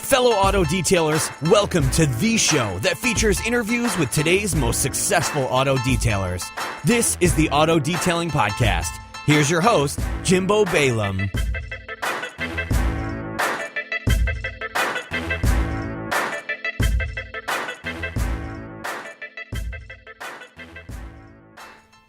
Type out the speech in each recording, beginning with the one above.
Fellow auto detailers, welcome to the show that features interviews with today's most successful auto detailers. This is the Auto Detailing Podcast. Here's your host, Jimbo Balaam.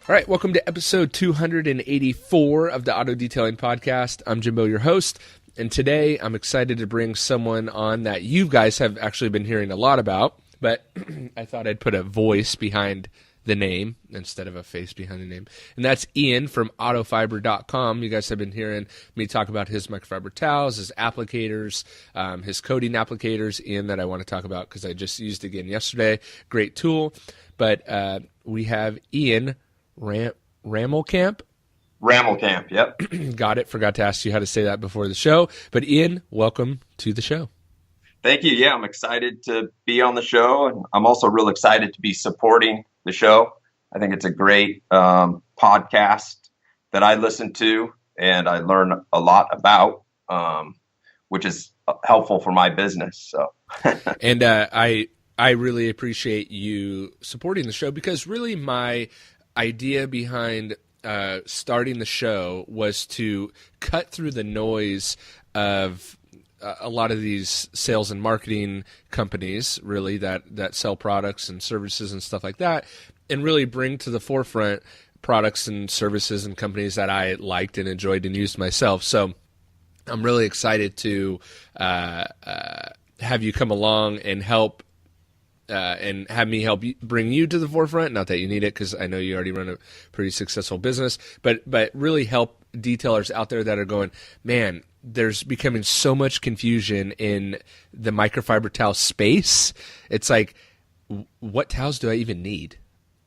All right, welcome to episode 284 of the Auto Detailing Podcast. I'm Jimbo, your host, and today I'm excited to bring someone on that you guys have actually been hearing a lot about, but I thought I'd put a voice behind the name instead of a face behind the name, and that's Ian from autofiber.com. You guys have been hearing me talk about his microfiber towels, his applicators, his coating applicators, Ian, that I want to talk about because I just used it again yesterday. Great tool, but we have Ian Rammelkamp? Rammelkamp, yep. Got it. Forgot to ask you how to say that before the show. But Ian, welcome to the show. Thank you. Yeah, I'm excited to be on the show. And I'm also real excited to be supporting the show. I think it's a great podcast that I listen to and I learn a lot about, which is helpful for my business. So, And I really appreciate you supporting the show because really my idea behind starting the show was to cut through the noise of a lot of these sales and marketing companies, really, that sell products and services and stuff like that, and really bring to the forefront products and services and companies that I liked and enjoyed and used myself. So I'm really excited to have you come along and help and have me help bring you to the forefront. Not that you need it because I know you already run a pretty successful business, but really help detailers out there that are going, man, there's becoming so much confusion in the microfiber towel space. It's like, what towels do I even need?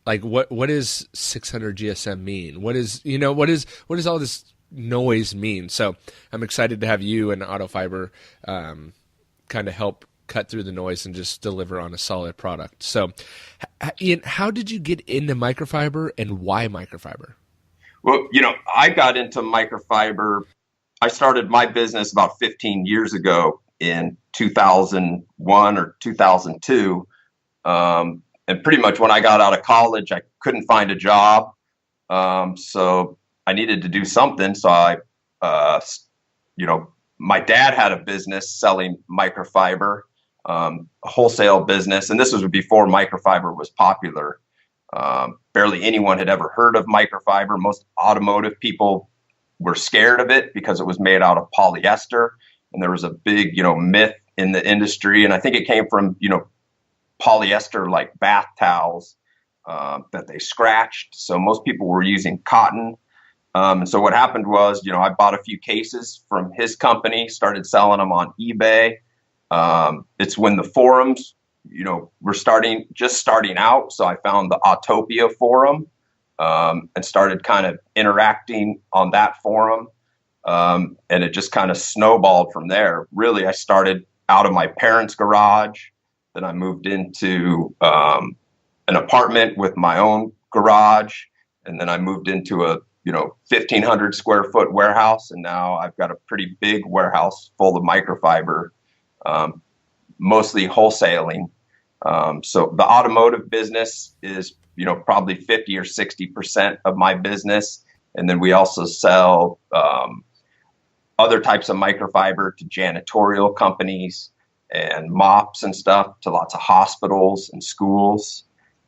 Like, what does 600 GSM mean? What does all this noise mean? So I'm excited to have you and Autofiber kind of help cut through the noise and just deliver on a solid product. So, Ian, how did you get into microfiber and why microfiber? Well, I got into microfiber. I started my business about 15 years ago in 2001 or 2002. And pretty much when I got out of college, I couldn't find a job. So I needed to do something. So my dad had a business selling microfiber. Wholesale business, and this was before microfiber was popular. Barely anyone had ever heard of microfiber. Most automotive people were scared of it because it was made out of polyester, and there was a big, myth in the industry. And I think it came from, polyester like bath towels that they scratched. So most people were using cotton. And so what happened was, I bought a few cases from his company, started selling them on eBay. It's when the forums, were just starting out. So I found the Autopia forum, and started kind of interacting on that forum. And it just kind of snowballed from there. Really, I started out of my parents' garage. Then I moved into, an apartment with my own garage. And then I moved into a 1,500 square foot warehouse. And now I've got a pretty big warehouse full of microfiber. Mostly wholesaling. So the automotive business is, probably 50 or 60% of my business. And then we also sell other types of microfiber to janitorial companies and mops and stuff to lots of hospitals and schools.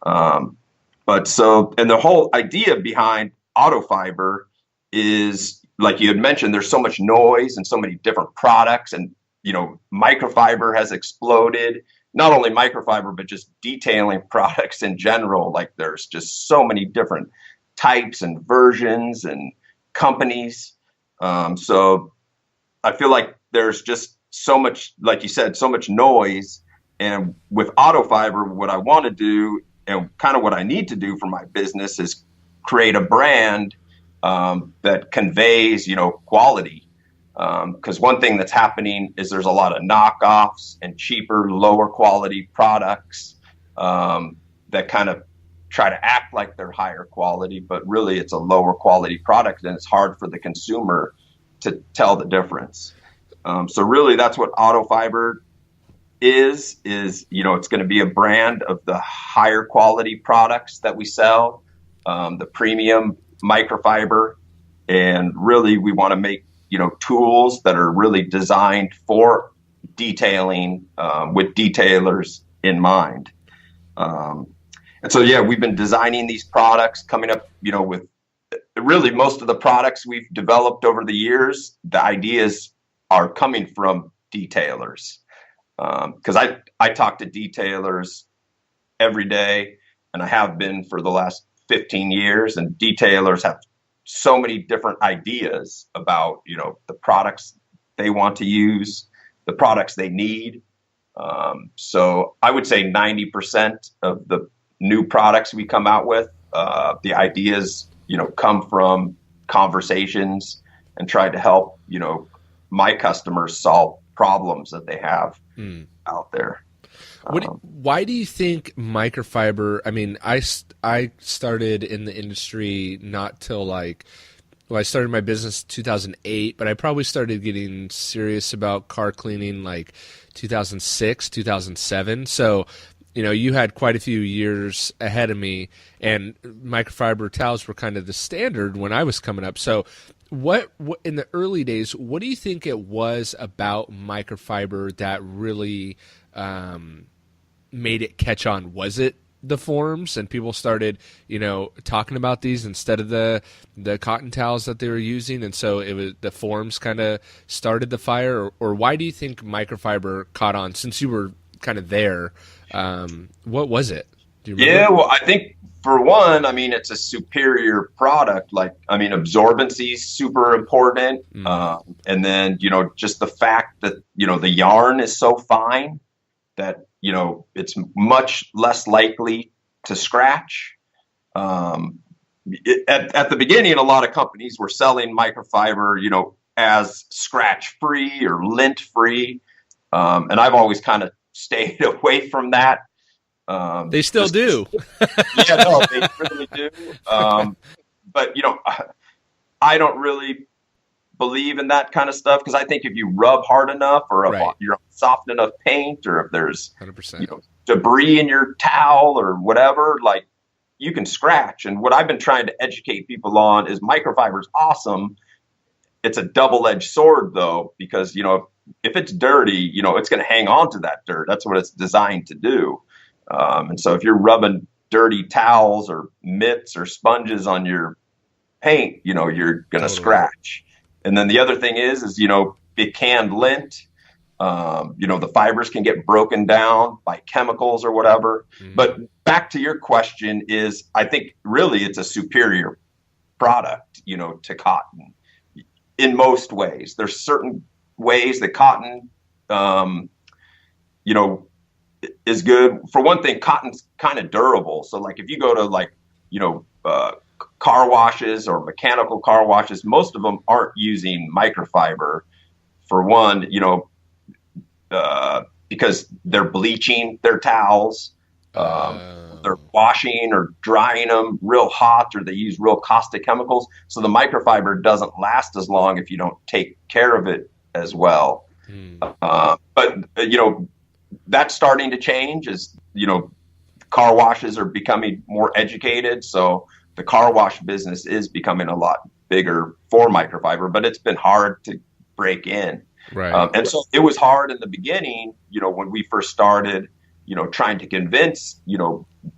And the whole idea behind Autofiber is, like you had mentioned, there's so much noise and so many different products, and microfiber has exploded. Not only microfiber, but just detailing products in general. Like there's just so many different types and versions and companies. So I feel like there's just so much, like you said, so much noise. And with Autofiber, what I want to do and kind of what I need to do for my business is create a brand that conveys, quality. Because one thing that's happening is there's a lot of knockoffs and cheaper, lower quality products that kind of try to act like they're higher quality, but really it's a lower quality product, and it's hard for the consumer to tell the difference. So really that's what Autofiber is, it's going to be a brand of the higher quality products that we sell, the premium microfiber. And really, we want to make, tools that are really designed for detailing, with detailers in mind. And so, we've been designing these products, coming up, with really most of the products we've developed over the years. The ideas are coming from detailers. Because I talk to detailers every day, and I have been for the last 15 years, and detailers have so many different ideas about, the products they want to use, the products they need. So I would say 90% of the new products we come out with, the ideas, come from conversations and try to help, my customers solve problems that they have out there. Why do you think microfiber? I mean, I started in the industry not till I started my business 2008, but I probably started getting serious about car cleaning 2006, 2007. So, you had quite a few years ahead of me, and microfiber towels were kind of the standard when I was coming up. So what in the early days, what do you think it was about microfiber that really made it catch on? Was it the forms and people started, talking about these instead of the cotton towels that they were using, and so it was the forms kind of started the fire? Or why do you think microfiber caught on since you were kind of there? What was it? Do you remember? Yeah, well, I think for one, it's a superior product. Absorbency is super important. And then, just the fact that, the yarn is so fine that, it's much less likely to scratch. At the beginning, a lot of companies were selling microfiber, as scratch free or lint free. And I've always kind of stayed away from that. They still do. Yeah, no, they really do. But, I don't really believe in that kind of stuff, because I think if you rub hard enough, or if you're soft enough paint, or if there's 100%. Debris in your towel or whatever, you can scratch. And what I've been trying to educate people on is microfiber is awesome. It's a double-edged sword, though, because, if it's dirty, it's going to hang on to that dirt. That's what it's designed to do. And so if you're rubbing dirty towels or mitts or sponges on your paint, you're going to scratch. And then the other thing is it canned lint. The fibers can get broken down by chemicals or whatever. But back to your question is, I think really it's a superior product, to cotton in most ways. There's certain ways that cotton, is good. For one thing, cotton's kind of durable. So if you go to car washes or mechanical car washes, most of them aren't using microfiber, for one, because they're bleaching their towels. They're washing or drying them real hot, or they use real caustic chemicals. So the microfiber doesn't last as long if you don't take care of it as well. But that's starting to change as, car washes are becoming more educated. So the car wash business is becoming a lot bigger for microfiber, but it's been hard to break in. Right. And so it was hard in the beginning, when we first started, trying to convince,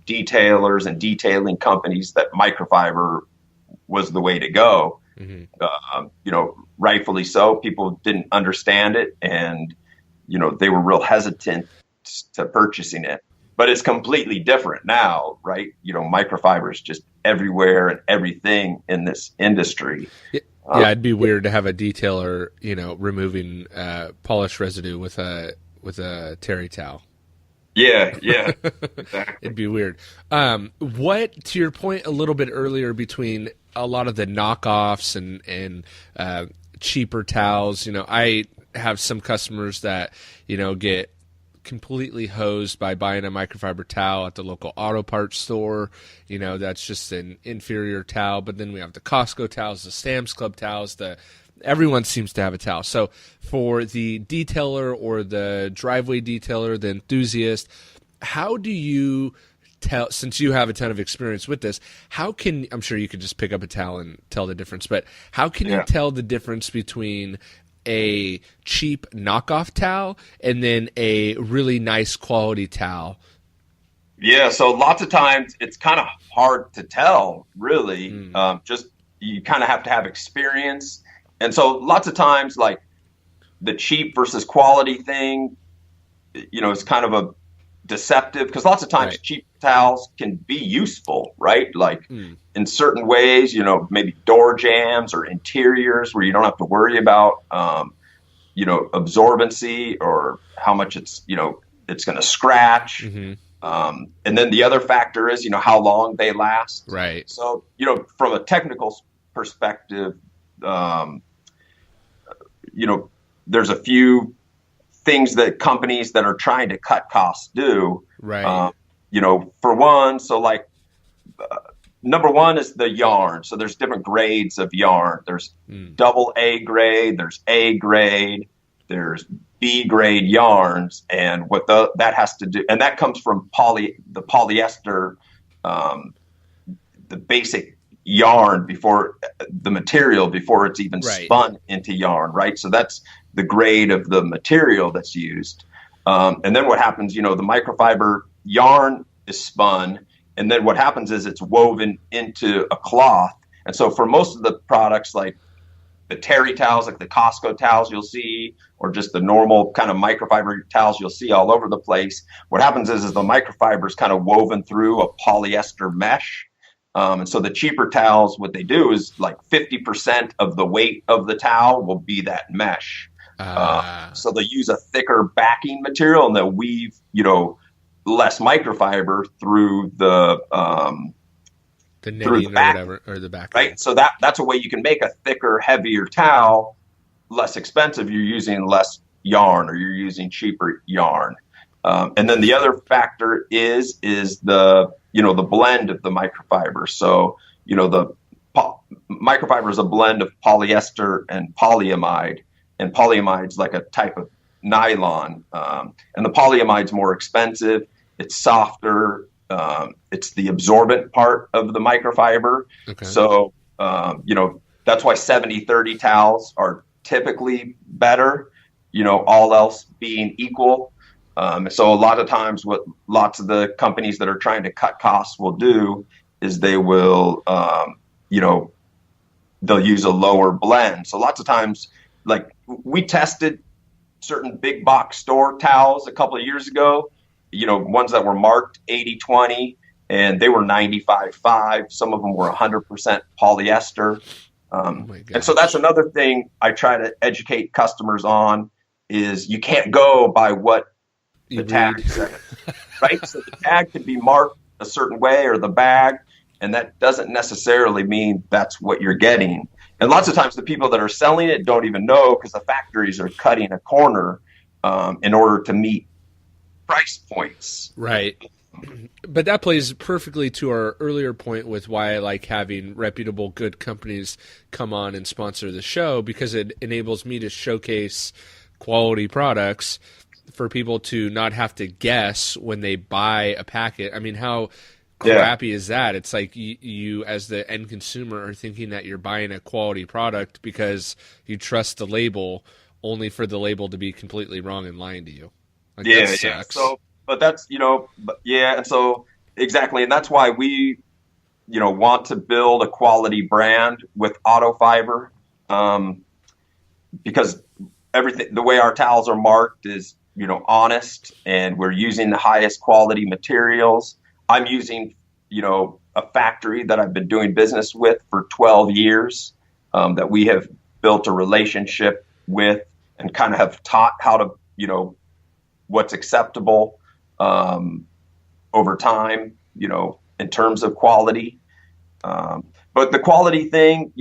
detailers and detailing companies that microfiber was the way to go. Rightfully so. People didn't understand it, and, they were real hesitant to purchasing it. But it's completely different now, right? Microfiber is just everywhere and everything in this industry. Yeah, it'd be weird to have a detailer, removing polish residue with a terry towel. Yeah, exactly. It'd be weird. What, to your point a little bit earlier, between a lot of the knockoffs and cheaper towels, I have some customers that, get completely hosed by buying a microfiber towel at the local auto parts store. That's just an inferior towel. But then we have the Costco towels, the Sam's Club towels, the everyone seems to have a towel. So for the detailer or the driveway detailer, the enthusiast, how do you tell, since you have a ton of experience with this, I'm sure you could just pick up a towel and tell the difference, but how can you tell the difference between a cheap knockoff towel and then a really nice quality towel? Yeah, so lots of times it's kind of hard to tell, really. Just you kind of have to have experience. And so lots of times, like the cheap versus quality thing, it's kind of a deceptive, because lots of times cheap towels can be useful, right? Like in certain ways, maybe door jambs or interiors where you don't have to worry about, absorbency or how much it's going to scratch. And then the other factor is, how long they last. Right. So, from a technical perspective, there's a few things that companies that are trying to cut costs do. Right. For one, so like number one is the yarn. So there's different grades of yarn. There's double A grade, there's A grade, there's B grade yarns, and what that has to do, and that comes from the polyester, the basic yarn before it's even spun into yarn, right? So that's the grade of the material that's used. And then what happens, the microfiber yarn is spun, and then what happens is it's woven into a cloth. And so for most of the products, like the terry towels, like the Costco towels you'll see, or just the normal kind of microfiber towels you'll see all over the place, what happens is the microfiber is kind of woven through a polyester mesh. And so the cheaper towels, what they do is like 50% of the weight of the towel will be that mesh. So they'll use a thicker backing material and they'll weave, less microfiber through the knitting or whatever, or the back. Right. So that's a way you can make a thicker, heavier towel less expensive. You're using less yarn, or you're using cheaper yarn. And then the other factor is the the blend of the microfiber. So the microfiber is a blend of polyester and polyamide, and polyamide's like a type of nylon. And the polyamide's more expensive. It's softer. It's the absorbent part of the microfiber. Okay. So, that's why 70-30 towels are typically better, all else being equal. So a lot of times what lots of the companies that are trying to cut costs will do is they will, they'll use a lower blend. So lots of times, like we tested certain big box store towels a couple of years ago, ones that were marked 80-20, and they were 95-5. Some of them were 100% polyester. And so that's another thing I try to educate customers on is you can't go by what the tag says, right? So the tag can be marked a certain way, or the bag, and that doesn't necessarily mean that's what you're getting. And lots of times the people that are selling it don't even know, because the factories are cutting a corner in order to meet price points. Right. But that plays perfectly to our earlier point with why I like having reputable, good companies come on and sponsor the show, because it enables me to showcase quality products for people to not have to guess when they buy a packet. I mean, how crappy is that? It's like you as the end consumer are thinking that you're buying a quality product because you trust the label, only for the label to be completely wrong and lying to you. Like, that sucks. So, but that's, and so exactly. And that's why we, want to build a quality brand with Autofiber, because everything, the way our towels are marked is, honest, and we're using the highest quality materials. I'm using, a factory that I've been doing business with for 12 years, that we have built a relationship with and kind of have taught how to, what's acceptable over time, in terms of quality. But the quality thing,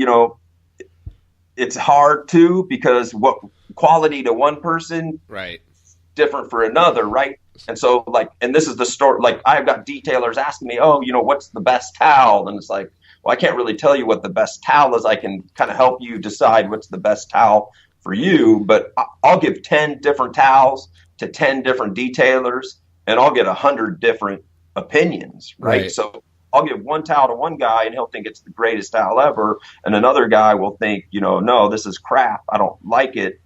it's hard too, because what quality to one person, right, different for another, right? And so, like, and this is the story. Like, I've got detailers asking me, "Oh, what's the best towel?" And it's like, well, I can't really tell you what the best towel is. I can kind of help you decide what's the best towel for you, but I'll give 10 different towels to 10 different detailers, and I'll get 100 different opinions, right? So I'll give one towel to one guy and he'll think it's the greatest towel ever. And another guy will think, no, this is crap. I don't like it,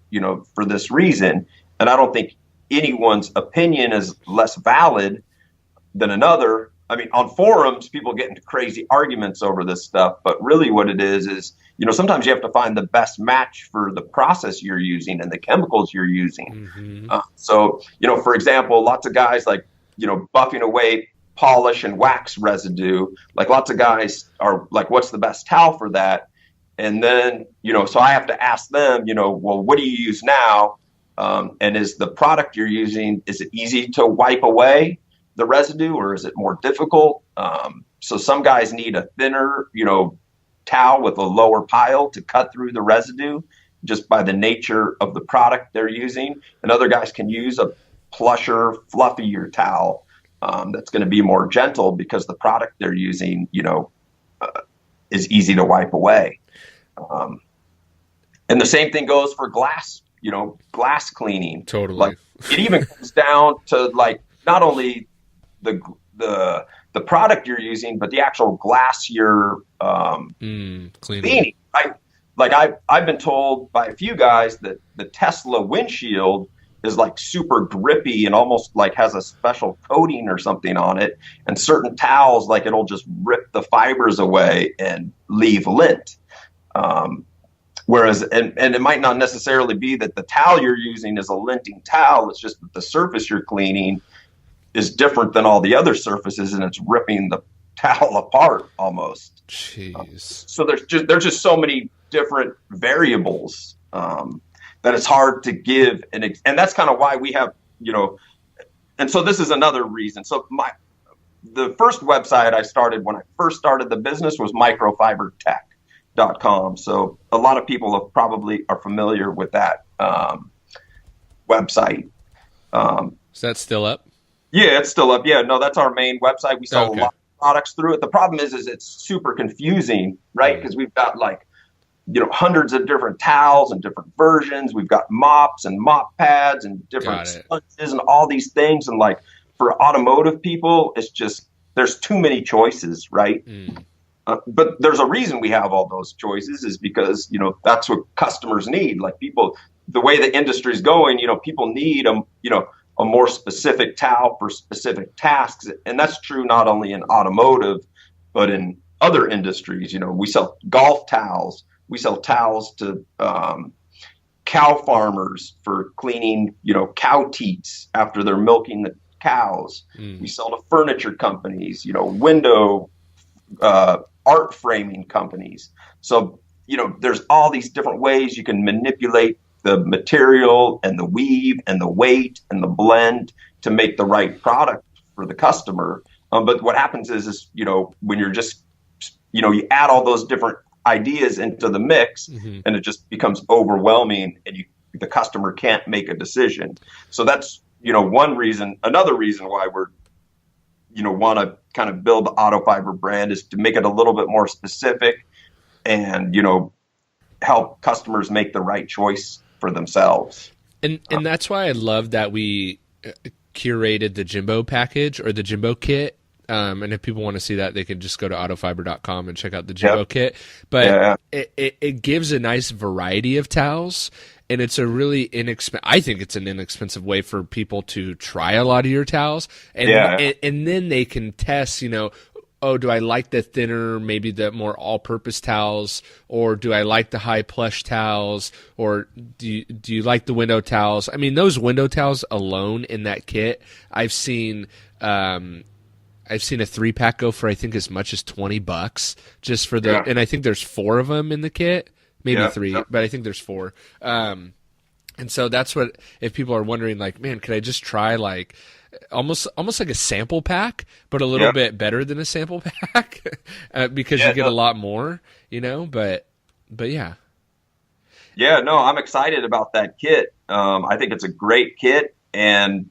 for this reason. And I don't think anyone's opinion is less valid than another. I mean, on forums, people get into crazy arguments over this stuff, but really what it is, sometimes you have to find the best match for the process you're using and the chemicals you're using. Mm-hmm. So, for example, lots of guys like, buffing away polish and wax residue, like lots of guys are like, what's the best towel for that? And then, so I have to ask them, well, what do you use now? And is the product you're using, is it easy to wipe away the residue, or is it more difficult? So some guys need a thinner, towel with a lower pile to cut through the residue just by the nature of the product they're using. And other guys can use a plusher, fluffier towel that's going to be more gentle because the product they're using, is easy to wipe away. And the same thing goes for glass, glass cleaning. Totally. Like it even comes down to like not only the product you're using, but the actual glass you're cleaning. Right? Like I've been told by a few guys that the Tesla windshield is like super grippy and almost like has a special coating or something on it. And certain towels, like it'll just rip the fibers away and leave lint. Whereas, and it might not necessarily be that the towel you're using is a linting towel. It's just that the surface you're cleaning is different than all the other surfaces, and it's ripping the towel apart almost. Jeez. So there's just so many different variables that it's hard to give, and that's kind of why we have, and so this is another reason. So the first website I started when I first started the business was microfibertech.com. So a lot of people probably are familiar with that website. Is that still up? Yeah, it's still up. Yeah, no, that's our main website. We sell a lot of products through it. The problem is it's super confusing, right? Because we've got like, hundreds of different towels and different versions. We've got mops and mop pads and different sponges and all these things. And like for automotive people, it's just, there's too many choices, right? But there's a reason we have all those choices is because, that's what customers need. Like people, the way the industry is going, people need a more specific towel for specific tasks. And that's true not only in automotive, but in other industries. We sell golf towels. We sell towels to cow farmers for cleaning, cow teats after they're milking the cows. We sell to furniture companies, window art framing companies. So, there's all these different ways you can manipulate the material and the weave and the weight and the blend to make the right product for the customer. But what happens is when you're just, you add all those different ideas into the mix and it just becomes overwhelming and the customer can't make a decision. So that's, one reason. Another reason why we're, want to kind of build the Auto Fiber brand is to make it a little bit more specific and, help customers make the right choice for themselves. And that's why I love that we curated the Jimbo package or the Jimbo kit. And if people want to see that, they can just go to autofiber.com and check out the Jimbo kit. But it gives a nice variety of towels, and it's a really I think it's an inexpensive way for people to try a lot of your towels, and then they can test. Oh, do I like the thinner, maybe the more all-purpose towels, or do I like the high plush towels, or do you like the window towels? I mean, those window towels alone in that kit, I've seen a 3-pack go for I think as much as $20 just for the, and I think there's 4 of them in the kit, maybe 3, but I think there's 4. And so that's what, if people are wondering, like, man, could I just try like almost like a sample pack, but a little bit better than a sample pack because you get a lot more, but yeah. Yeah, no, I'm excited about that kit. I think it's a great kit. And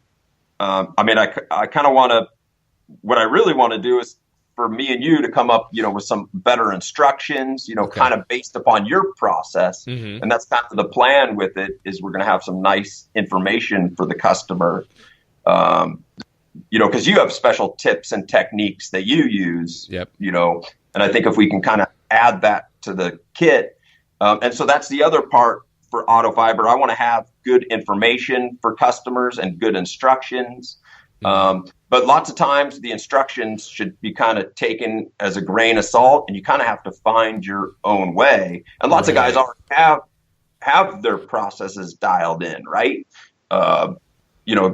I kind of want to, what I really want to do is for me and you to come up, with some better instructions, kind of based upon your process. Mm-hmm. And that's kind of the plan with it, is we're going to have some nice information for the customer. Because you have special tips and techniques that you use, Yep. And I think if we can kind of add that to the kit. And so that's the other part for Auto Fiber. I want to have good information for customers and good instructions. But lots of times the instructions should be kind of taken as a grain of salt, and you kind of have to find your own way. And lots of guys already have their processes dialed in, right?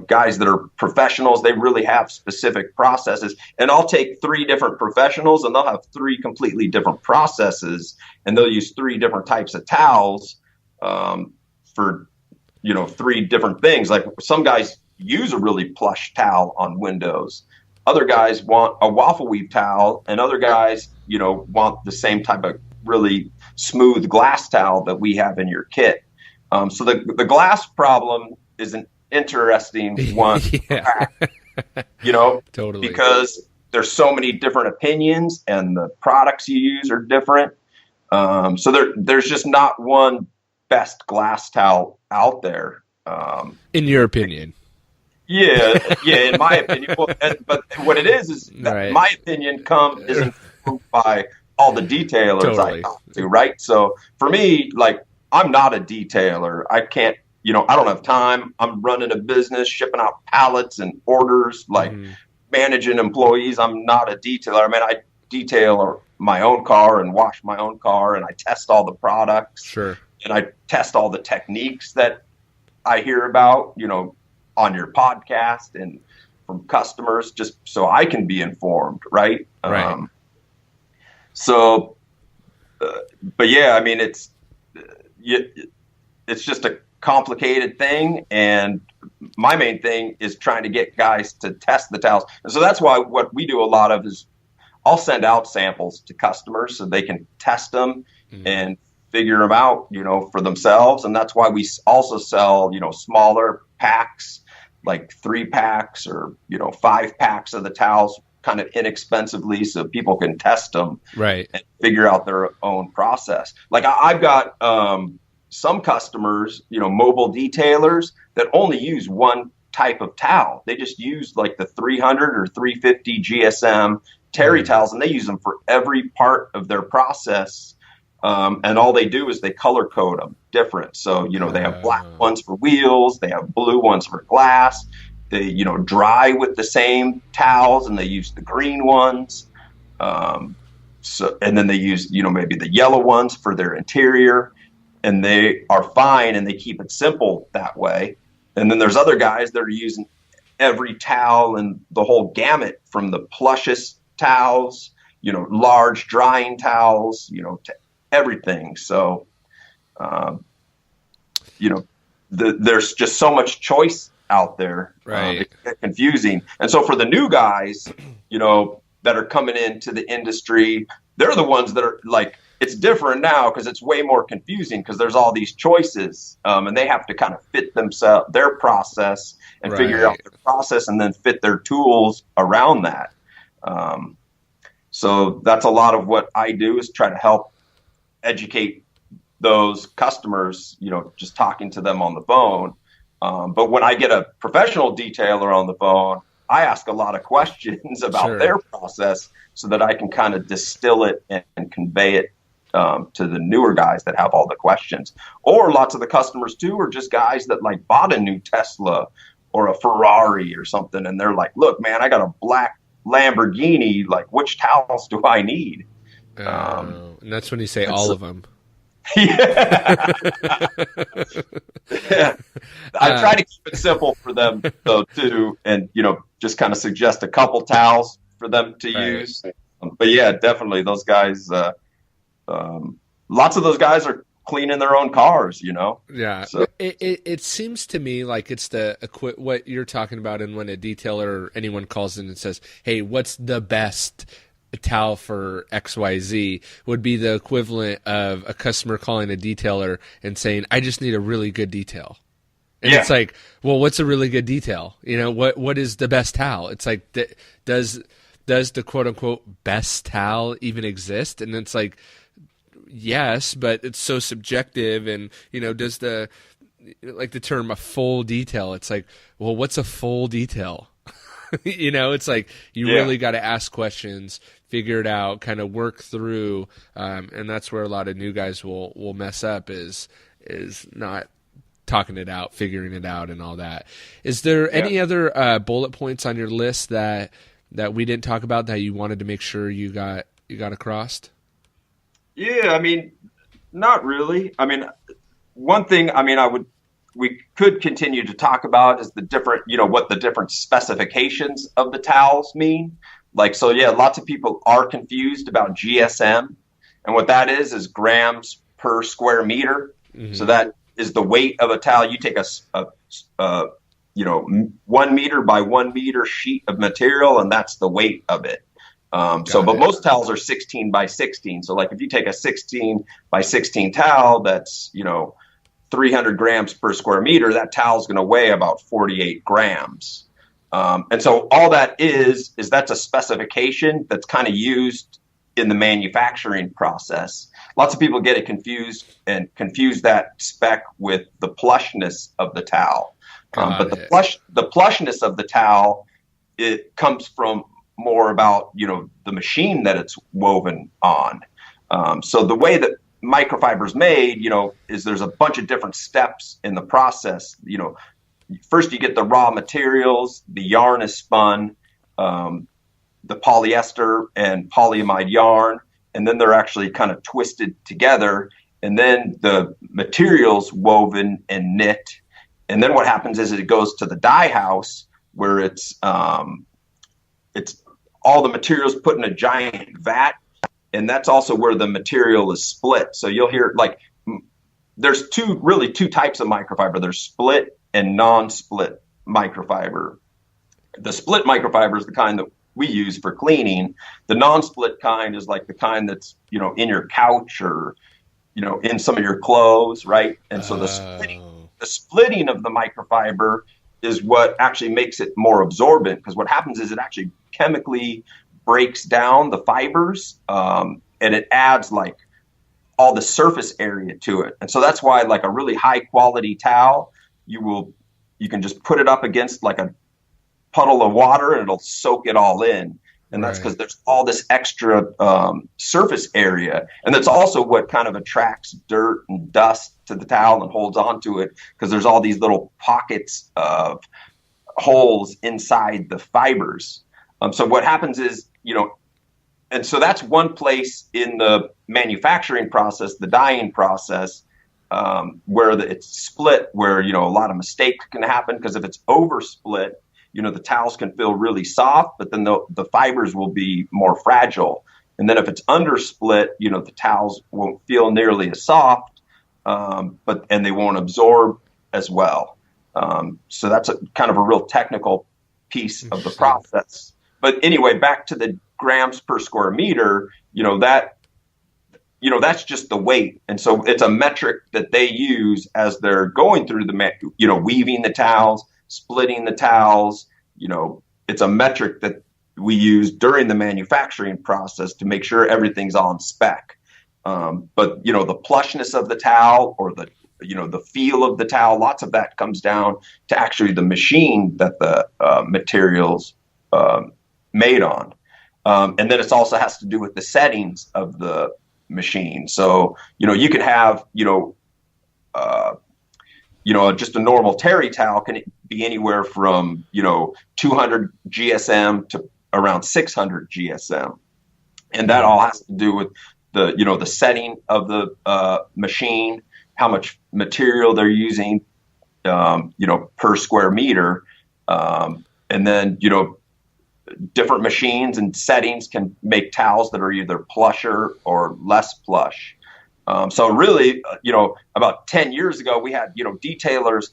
Guys that are professionals, they really have specific processes. And I'll take 3 different professionals and they'll have 3 completely different processes, and they'll use 3 different types of towels for, 3 different things. Like some guys use a really plush towel on windows. Other guys want a waffle weave towel, and other guys, want the same type of really smooth glass towel that we have in your kit. So the glass problem is an interesting one, Totally, because there's so many different opinions and the products you use are different. So there's just not one best glass towel out there. in your opinion. Yeah, in my opinion. But what it is that my opinion is informed by all the detailers I talk to, right? So for me, like, I'm not a detailer. I can't, I don't have time. I'm running a business, shipping out pallets and orders, like managing employees. I'm not a detailer. I mean, I detail my own car and wash my own car, and I test all the products. Sure. And I test all the techniques that I hear about, on your podcast and from customers, just so I can be informed, right? Right. But yeah, I mean, it's just a complicated thing, and my main thing is trying to get guys to test the towels. And so that's why what we do a lot of is I'll send out samples to customers so they can test them and figure them out, for themselves. And that's why we also sell, smaller packs, like 3 packs or, 5 packs of the towels, kind of inexpensively, so people can test them and figure out their own process. Like I've got some customers, mobile detailers that only use one type of towel. They just use like the 300 or 350 GSM terry towels, and they use them for every part of their process. And all they do is they color code them different. So, they have black ones for wheels, they have blue ones for glass. They, dry with the same towels, and they use the green ones. And then they use, maybe the yellow ones for their interior, and they are fine, and they keep it simple that way. And then there's other guys that are using every towel and the whole gamut, from the plushest towels, large drying towels, to everything. So, there's just so much choice out there. It can get confusing. And so for the new guys, that are coming into the industry, they're the ones that are like, it's different now because it's way more confusing because there's all these choices, and they have to kind of fit their process and figure out their process, and then fit their tools around that. So that's a lot of what I do, is try to help educate those customers, just talking to them on the phone. But when I get a professional detailer on the phone, I ask a lot of questions about their process so that I can kind of distill it and convey it to the newer guys that have all the questions. Or lots of the customers too are just guys that like bought a new Tesla or a Ferrari or something, and they're like, look, man, I got a black Lamborghini, like, which towels do I need? And that's when you say all of them. Yeah. I try to keep it simple for them though too, and just kind of suggest a couple towels for them to use. But yeah, definitely those guys. Lots of those guys are cleaning their own cars. Yeah. So, it seems to me like it's what you're talking about, and when a detailer or anyone calls in and says, "Hey, what's the best towel for XYZ," would be the equivalent of a customer calling a detailer and saying, "I just need a really good detail." And it's like, well, what's a really good detail? What is the best towel? It's like, does does the quote unquote best towel even exist? And it's like, yes, but it's so subjective. And, does the term a full detail? It's like, well, what's a full detail? It's like you really got to ask questions, figure it out, kind of work through. And that's where a lot of new guys will mess up is not talking it out, figuring it out, and all that. Is there any other bullet points on your list that we didn't talk about that you wanted to make sure you got across? Yeah, I mean, not really. I mean, one thing, we could continue to talk about is the different, what the different specifications of the towels mean. Lots of people are confused about GSM, and what that is grams per square meter. Mm-hmm. So that is the weight of a towel. You take a 1 meter by 1 meter sheet of material, and that's the weight of it. But most towels are 16 by 16. So like if you take a 16 by 16 towel, that's, 300 grams per square meter, that towel is going to weigh about 48 grams. And so all that is that's a specification that's kind of used in the manufacturing process. Lots of people get it confused and confuse that spec with the plushness of the towel. But the plushness of the towel, it comes from more about, the machine that it's woven on. So the way that microfiber is made, is there's a bunch of different steps in the process. First you get the raw materials, the yarn is spun, the polyester and polyamide yarn, and then they're actually kind of twisted together, and then the materials woven and knit. And then what happens is it goes to the dye house where it's all the materials put in a giant vat. And that's also where the material is split. So you'll hear there's two types of microfiber. There's split and non-split microfiber. The split microfiber is the kind that we use for cleaning. The non-split kind is like the kind that's, in your couch or, in some of your clothes, right? And so the splitting of the microfiber is what actually makes it more absorbent, because what happens is it actually chemically breaks down the fibers, and it adds all the surface area to it. And so that's why a really high quality towel, you can just put it up against a puddle of water and it'll soak it all in. And that's because there's all this extra surface area. And that's also what kind of attracts dirt and dust to the towel and holds on to it, because there's all these little pockets of holes inside the fibers. So what happens is, and so that's one place in the manufacturing process, the dyeing process, where it's split, where, a lot of mistakes can happen, because if it's over split, the towels can feel really soft, but then the fibers will be more fragile. And then if it's under split, the towels won't feel nearly as soft, and they won't absorb as well. So that's kind of a real technical piece of the process. But anyway, back to the grams per square meter, that's just the weight. And so it's a metric that they use as they're going through weaving the towels, splitting the towels. It's a metric that we use during the manufacturing process to make sure everything's on spec. But the plushness of the towel, or the feel of the towel, lots of that comes down to actually the machine that the materials made on. And then it also has to do with the settings of the machine. So, you could have, just a normal terry towel can be anywhere from, 200 GSM to around 600 GSM. And that all has to do with the setting of the machine, how much material they're using, per square meter. And then, different machines and settings can make towels that are either plusher or less plush. So really, about 10 years ago, we had, detailers.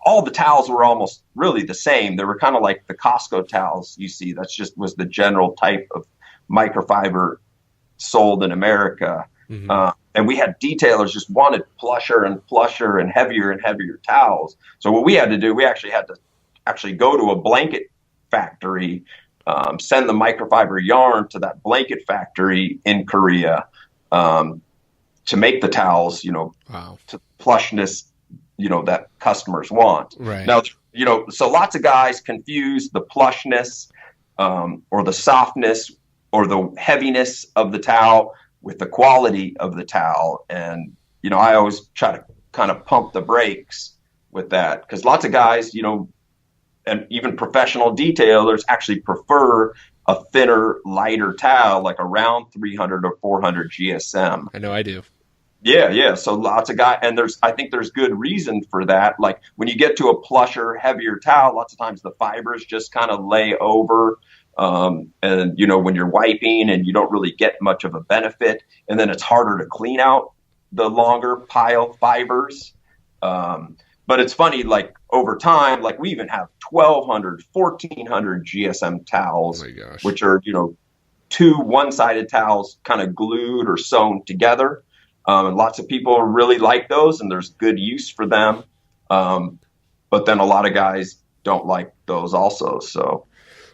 All the towels were almost really the same. They were kind of like the Costco towels you see. That's just was the general type of microfiber sold in America. Mm-hmm. And we had detailers just wanted plusher and heavier towels. So what we had to do, we actually had to go to a blanket factory send the microfiber yarn to that blanket factory in Korea to make the towels, to plushness, that customers want. Right. Now, so lots of guys confuse the plushness or the softness or the heaviness of the towel with the quality of the towel. And, I always try to kind of pump the brakes with that, because lots of guys, and even professional detailers actually prefer a thinner, lighter towel, like around 300 or 400 GSM. I know I do. Yeah. So lots of guys, and I think there's good reason for that. Like when you get to a plusher, heavier towel, lots of times the fibers just kind of lay over. And, when you're wiping and you don't really get much of a benefit, and then it's harder to clean out the longer pile fibers. But it's funny, like over time, like we even have 1,200, 1,400 GSM towels, which are, two one-sided towels kind of glued or sewn together. And lots of people really like those, and there's good use for them. But then a lot of guys don't like those also. So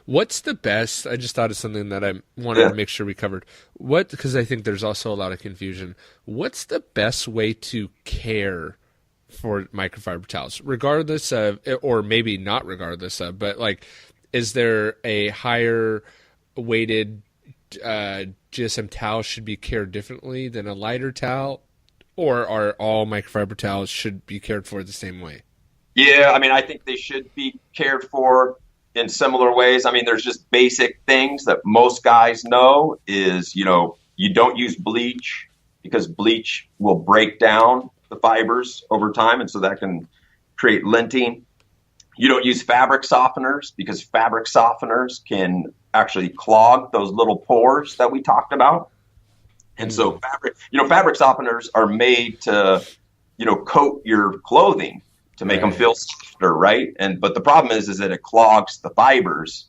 what's the best? I just thought of something that I wanted to make sure we covered. Because I think there's also a lot of confusion. What's the best way to care for microfiber towels, regardless of, or maybe not regardless of, but like, is there a higher weighted GSM towel should be cared differently than a lighter towel, or are all microfiber towels should be cared for the same way? Yeah, I think they should be cared for in similar ways. There's just basic things that most guys know is, you don't use bleach, because bleach will break down the fibers over time, and so that can create linting. You don't use fabric softeners, because fabric softeners can actually clog those little pores that we talked about. And so fabric softeners are made to, coat your clothing to make them feel softer, right? But the problem is that it clogs the fibers.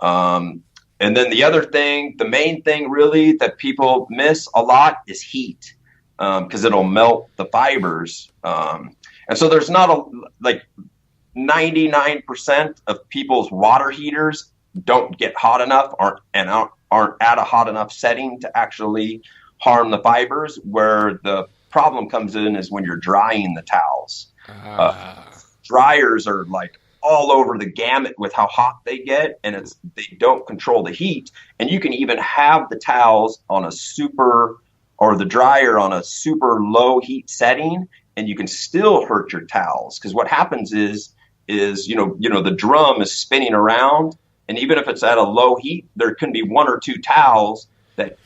And then the other thing, the main thing really that people miss a lot is heat. Because it'll melt the fibers. And so there's not 99% of people's water heaters don't get hot enough, aren't at a hot enough setting to actually harm the fibers. Where the problem comes in is when you're drying the towels. Dryers are like all over the gamut with how hot they get, and they don't control the heat. And you can even have the towels on or the dryer on a super low heat setting, and you can still hurt your towels. Because what happens is the drum is spinning around, and even if it's at a low heat, there can be one or two towels that,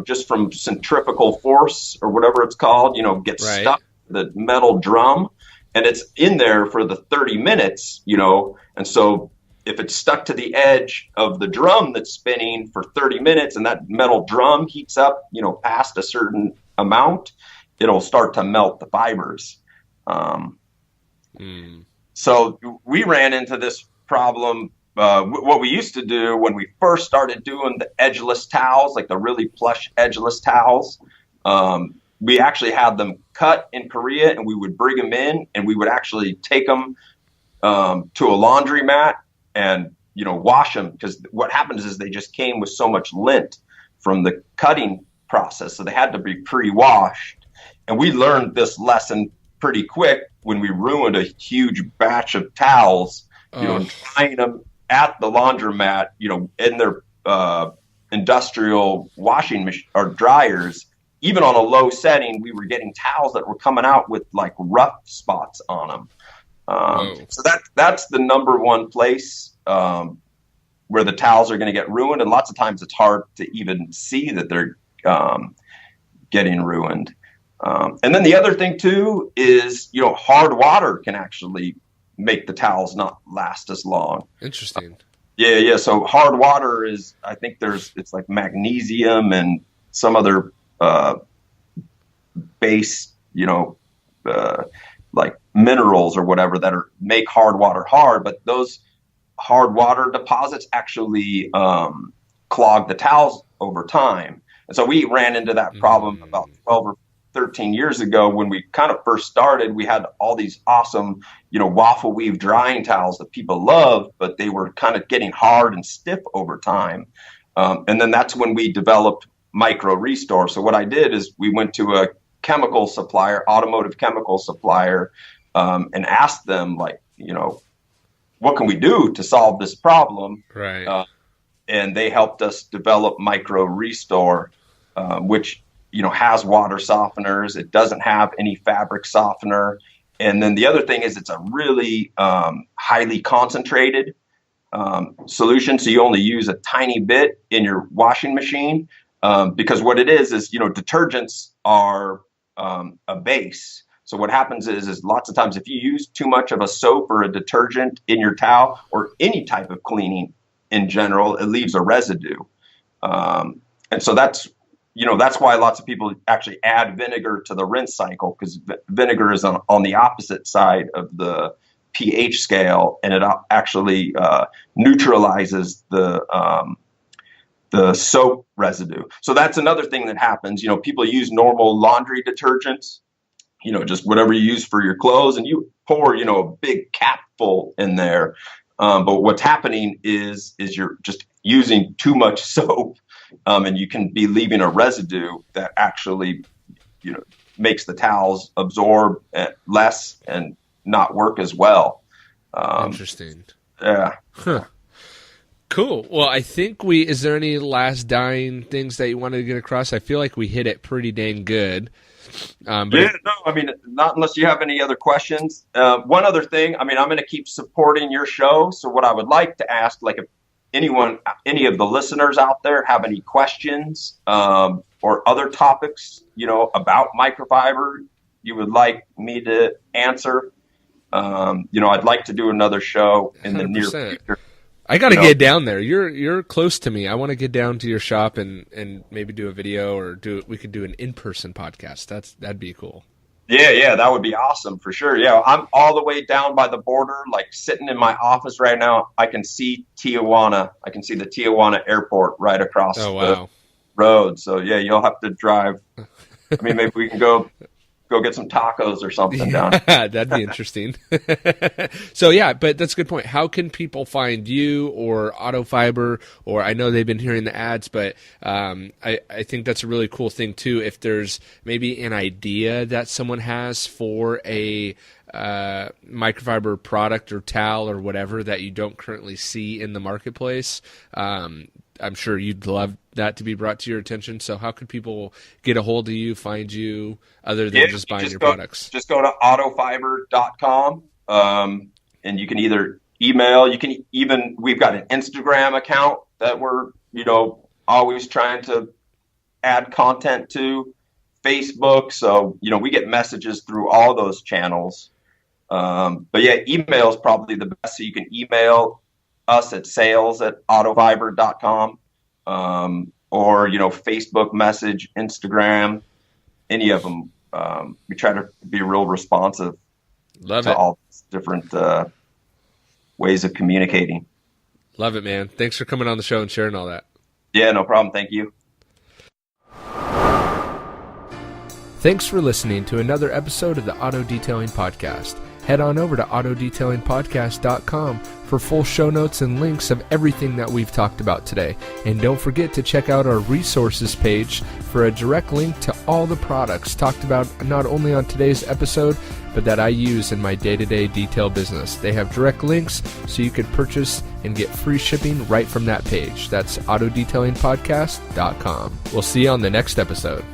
just from centrifugal force or whatever it's called, get stuck in the metal drum, and it's in there for the 30 minutes, and so if it's stuck to the edge of the drum that's spinning for 30 minutes and that metal drum heats up, past a certain amount, it'll start to melt the fibers. So we ran into this problem. What we used to do when we first started doing the edgeless towels, like the really plush edgeless towels, we actually had them cut in Korea, and we would bring them in, and we would actually take them to a laundromat and wash them, because what happens is they just came with so much lint from the cutting process, so they had to be pre-washed. And we learned this lesson pretty quick when we ruined a huge batch of towels, drying them at the laundromat, in their industrial washing machine or dryers. Even on a low setting, we were getting towels that were coming out with like rough spots on them. So that's the number one place where the towels are going to get ruined, and lots of times it's hard to even see that they're getting ruined. And then the other thing too is, hard water can actually make the towels not last as long. Interesting. Yeah. So hard water is, I think it's like magnesium and some other base, like minerals or whatever that make hard water hard, but those hard water deposits actually clog the towels over time. And so we ran into that problem about 12 or 13 years ago, when we kind of first started, we had all these awesome, waffle weave drying towels that people love, but they were kind of getting hard and stiff over time. And then that's when we developed Micro Restore. So what I did is we went to a chemical supplier, automotive chemical supplier, and asked them, like, what can we do to solve this problem? Right. And they helped us develop Micro Restore, which, has water softeners. It doesn't have any fabric softener. And then the other thing is it's a really highly concentrated solution. So you only use a tiny bit in your washing machine, because what it is, detergents are a base. So what happens is lots of times if you use too much of a soap or a detergent in your towel or any type of cleaning in general, it leaves a residue. And so that's why lots of people actually add vinegar to the rinse cycle, because vinegar is on the opposite side of the pH scale, and it actually neutralizes the soap residue. So that's another thing that happens. People use normal laundry detergents, just whatever you use for your clothes, and you pour, a big capful in there. But what's happening is you're just using too much soap, and you can be leaving a residue that actually, makes the towels absorb less and not work as well. Interesting. Yeah. Huh. Cool. Well, I think is there any last dying things that you wanted to get across? I feel like we hit it pretty dang good. Not unless you have any other questions. One other thing, I'm going to keep supporting your show. So what I would like to ask, like, if any of the listeners out there have any questions or other topics, about microfiber you would like me to answer, I'd like to do another show in 100%. The near future. I got to get down there. You're close to me. I want to get down to your shop and maybe do a video, or we could do an in-person podcast. That'd be cool. Yeah, that would be awesome for sure. Yeah, I'm all the way down by the border, like sitting in my office right now. I can see Tijuana. I can see the Tijuana airport right across the road. So yeah, you'll have to drive. Maybe we can go get some tacos or something down. That'd be interesting. So yeah, but that's a good point. How can people find you or Autofiber? Or I know they've been hearing the ads, but I think that's a really cool thing too. If there's maybe an idea that someone has for a microfiber product or towel or whatever that you don't currently see in the marketplace, I'm sure you'd love that to be brought to your attention. So how could people get a hold of you, find you, other than just buying your products? Just go to autofiber.com, and you can either email, we've got an Instagram account that we're, always trying to add content to, Facebook. So, we get messages through all those channels. But yeah, email is probably the best. So you can email us at sales@autofiber.com, or, Facebook message, Instagram, any of them. We try to be real responsive to all these different ways of communicating. Love it, man. Thanks for coming on the show and sharing all that. Yeah, no problem. Thank you. Thanks for listening to another episode of the Auto Detailing Podcast. Head on over to autodetailingpodcast.com for full show notes and links of everything that we've talked about today. And don't forget to check out our resources page for a direct link to all the products talked about not only on today's episode, but that I use in my day-to-day detail business. They have direct links so you could purchase and get free shipping right from that page. That's autodetailingpodcast.com. We'll see you on the next episode.